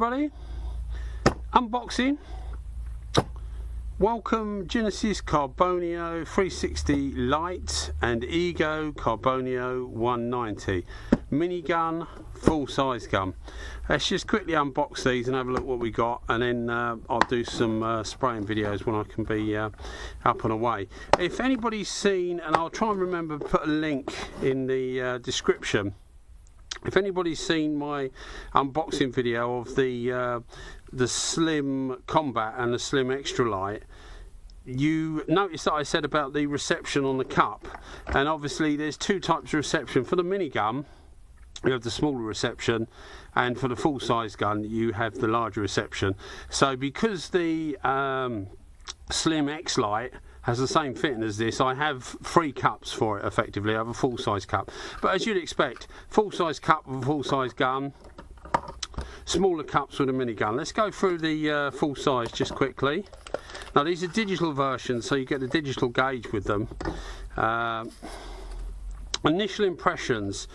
everybody, unboxing Walcom Carbonio 360 Lite and Ego Carbonio 190 minigun, full-size gun. Let's just quickly unbox these and have a look what we got, and then I'll do some spraying videos when I can be up and away. If anybody's seen, and I'll try and remember to put a link in the description, if anybody's seen my unboxing video of the Slim Combat and the Slim Extra Light, you notice that I said about the reception on the cup, and obviously there's two types of reception. For the minigun you have the smaller reception, and for the full-size gun you have the larger reception. So because the Slim X Lite has the same fitting as this, I have three cups for it effectively. I have a full-size cup, but as you'd expect, full-size cup with a full-size gun, smaller cups with a minigun. Let's go through the full size just quickly. Now these are digital versions, so you get the digital gauge with them. Initial impressions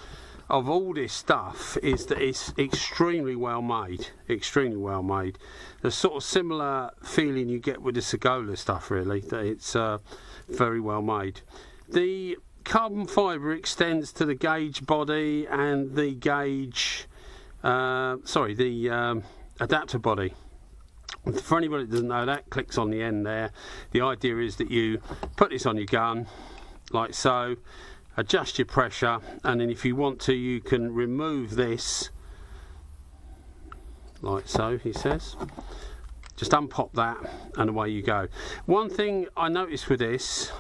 of all this stuff is that it's extremely well made, extremely well made. The sort of similar feeling you get with the Segola stuff, really, that it's very well made. The carbon fibre extends to the gauge body and the gauge adapter body. For anybody that doesn't know, that clicks on the end there. The idea is that you put this on your gun like so, adjust your pressure, and then if you want to you can remove this like so, he says. Just unpop that and away you go. One thing I noticed with this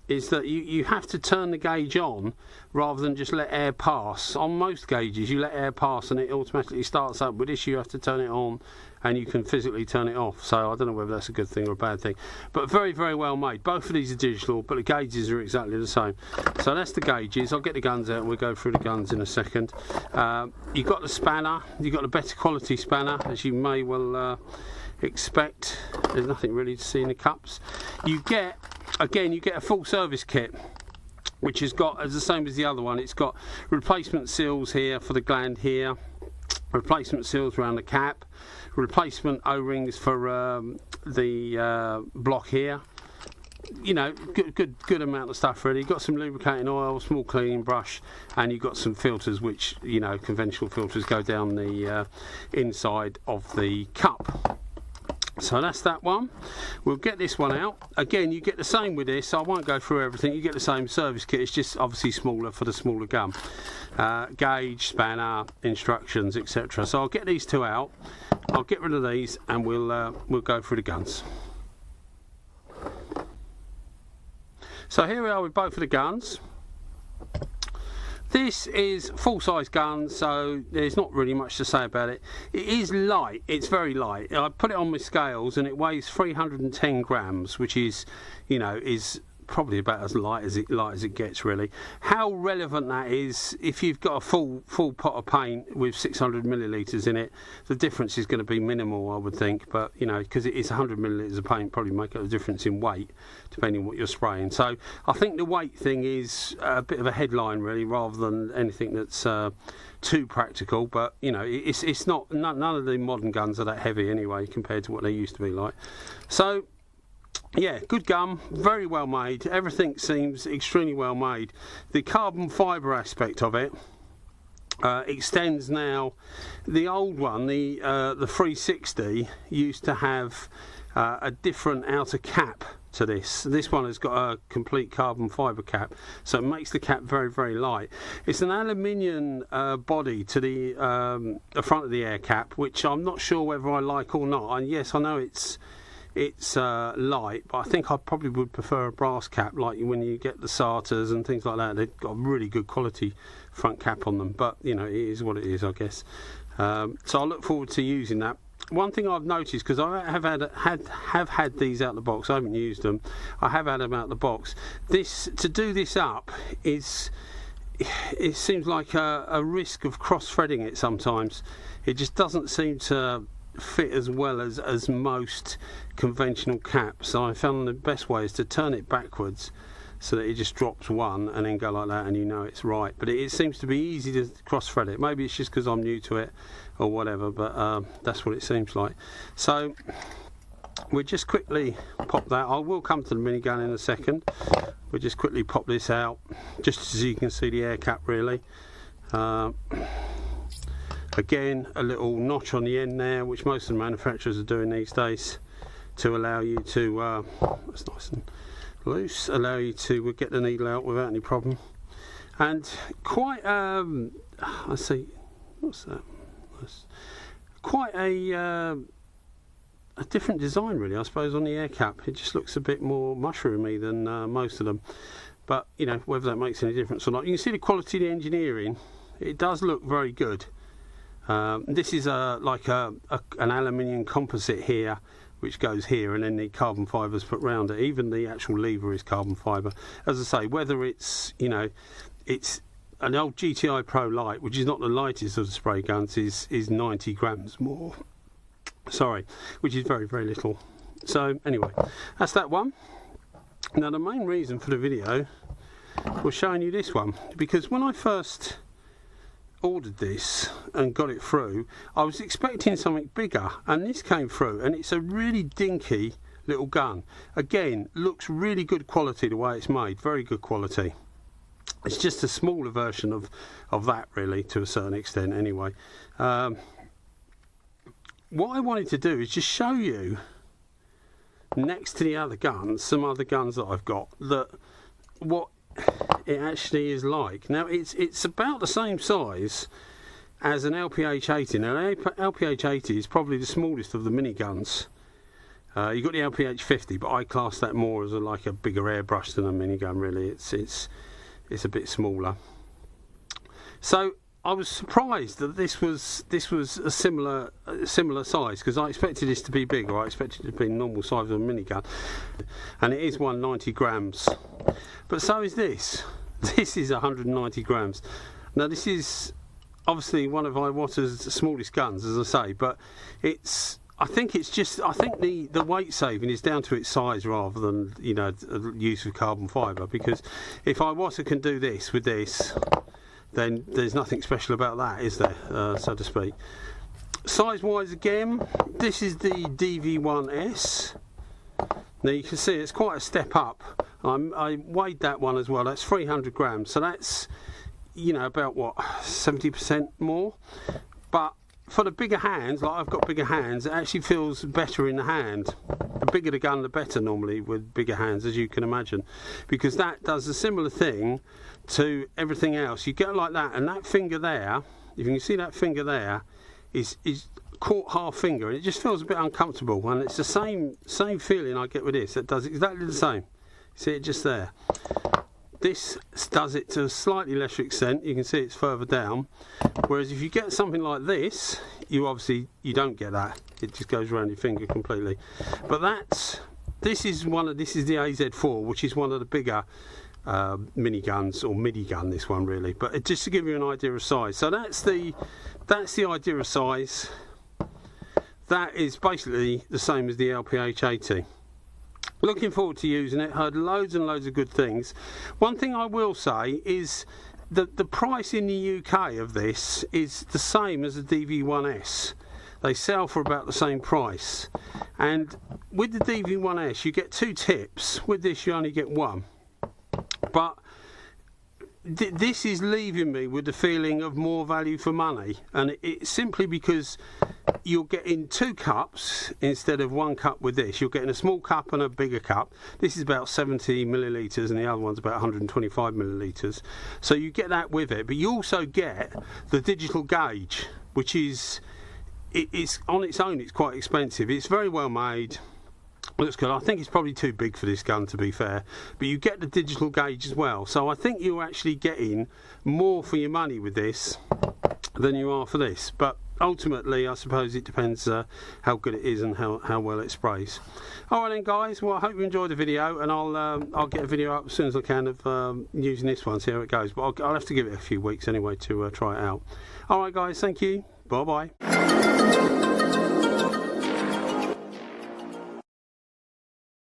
is that you have to turn the gauge on rather than just let air pass. On most gauges you let air pass and it automatically starts up. With this you have to turn it on and you can physically turn it off. So I don't know whether that's a good thing or a bad thing, but very, very well made. Both of these are digital, but the gauges are exactly the same. So that's the gauges. I'll get the guns out and we'll go through the guns in a second. You've got the spanner. You've got a better quality spanner, as you may well expect. There's nothing really to see in the cups. You get, again, you get a full service kit, which has got, as the same as the other one, it's got replacement seals here for the gland here, replacement seals around the cap, replacement O-rings for the block here. You know, good amount of stuff really. You've got some lubricating oil, small cleaning brush, and you've got some filters, which, you know, conventional filters go down the inside of the cup. So that's that one. We'll get this one out. Again, you get the same with this. I won't go through everything. You get the same service kit. It's just obviously smaller for the smaller gun. Gauge, spanner, instructions, etc. So I'll get these two out. I'll get rid of these, and we'll go through the guns. So here we are with both of the guns. This is full-size gun, so there's not really much to say about it. It is light, it's very light. I put it on my scales and it weighs 310 grams, which is, you know, is probably about as light as it gets really. How relevant that is, if you've got a full pot of paint with 600 millilitres in it, the difference is going to be minimal, I would think. But you know, because it is 100 millilitres of paint, probably make a difference in weight depending on what you're spraying. So I think the weight thing is a bit of a headline really, rather than anything that's too practical. But you know, it's not, none of the modern guns are that heavy anyway compared to what they used to be like. So yeah, good gun, very well made. Everything seems extremely well made. The carbon fibre aspect of it extends now. The old one, the 360, used to have a different outer cap to this. This one has got a complete carbon fibre cap, so it makes the cap very, very light. It's an aluminium body to the front of the air cap, which I'm not sure whether I like or not. And yes, I know it's light, but I think I probably would prefer a brass cap, like when you get the SATAs and things like that. They've got a really good quality front cap on them, but you know, it is what it is, I guess. So I look forward to using that. One thing I've noticed, because I have had these out the box, I haven't used them, I have had them out the box. To do this up it seems like a risk of cross-threading it sometimes. It just doesn't seem to fit as well as most conventional caps. So I found the best way is to turn it backwards so that it just drops one and then go like that, and you know it's right. But it seems to be easy to cross thread it. Maybe it's just because I'm new to it or whatever, but that's what it seems like. So we'll just quickly pop that. I will come to the minigun in a second. We'll just quickly pop this out just so you can see the air cap really. Again, a little notch on the end there, which most of the manufacturers are doing these days, to allow you to, that's nice and loose, allow you to get the needle out without any problem. And quite, I see, what's that? That's quite a different design really, I suppose, on the air cap. It just looks a bit more mushroomy than most of them. But, you know, whether that makes any difference or not. You can see the quality of the engineering. It does look very good. This is like an aluminium composite here, which goes here, and then the carbon fibres put round it. Even the actual lever is carbon fibre. As I say, whether it's, you know, it's an old GTI Pro Lite, which is not the lightest of the spray guns, is 90 grams more. Sorry, which is very, very little. So anyway, that's that one. Now the main reason for the video was showing you this one, because when I first ordered this and got it through, I was expecting something bigger, and this came through, and it's a really dinky little gun. Again, looks really good quality the way it's made, very good quality. It's just a smaller version of that really, to a certain extent anyway. What I wanted to do is just show you, next to the other guns, some other guns that I've got, that what it actually is like. Now it's about the same size as an LPH80. Now LPH80 is probably the smallest of the miniguns. You've got the LPH80, but I class that more as like a bigger airbrush than a minigun really. It's a bit smaller. So I was surprised that this was a similar size, because I expected this to be bigger. I expected it to be normal size of a minigun, and it is 190 grams. But so is this. This is 190 grams. Now this is obviously one of Iwatta's smallest guns, as I say, but I think the weight saving is down to its size rather than, you know, the use of carbon fibre. Because if Iwata can do this with this, then there's nothing special about that, is there, so to speak. Size wise again, this is the DV1S. Now you can see it's quite a step up. I weighed that one as well. That's 300 grams, so that's, you know, about what, 70% more. But for the bigger hands, like I've got bigger hands, it actually feels better in the hand. The bigger the gun, the better normally with bigger hands, as you can imagine, because that does a similar thing to everything else. You get like that, and that finger there, if you can see that finger there, is caught half finger, and it just feels a bit uncomfortable. And it's the same feeling I get with this. It does exactly the same. See it just there. This does it to a slightly lesser extent. You can see it's further down. Whereas if you get something like this, you don't get that. It just goes around your finger completely. But this is the AZ4, which is one of the bigger miniguns, or minigun, this one really. But just to give you an idea of size. So that's the idea of size. That is basically the same as the LPH80. Looking forward to using it. Heard loads and loads of good things. One thing I will say is that the price in the UK of this is the same as the DV1S. They sell for about the same price. And with the DV1S you get 2 tips. With this you only get 1. But this is leaving me with the feeling of more value for money, and it's simply because you're getting 2 cups instead of 1 cup with this. You're getting a small cup and a bigger cup. This is about 70 millilitres and the other one's about 125 millilitres. So you get that with it, but you also get the digital gauge, which is, it's on its own, it's quite expensive. It's very well made. Looks good. I think it's probably too big for this gun, to be fair, but you get the digital gauge as well. So I think you're actually getting more for your money with this than you are for this. But ultimately, I suppose it depends how good it is and how well it sprays. All right then, guys. Well, I hope you enjoyed the video, and I'll get a video up as soon as I can of using this one, see how it goes. But I'll have to give it a few weeks anyway to try it out. All right, guys. Thank you. Bye bye.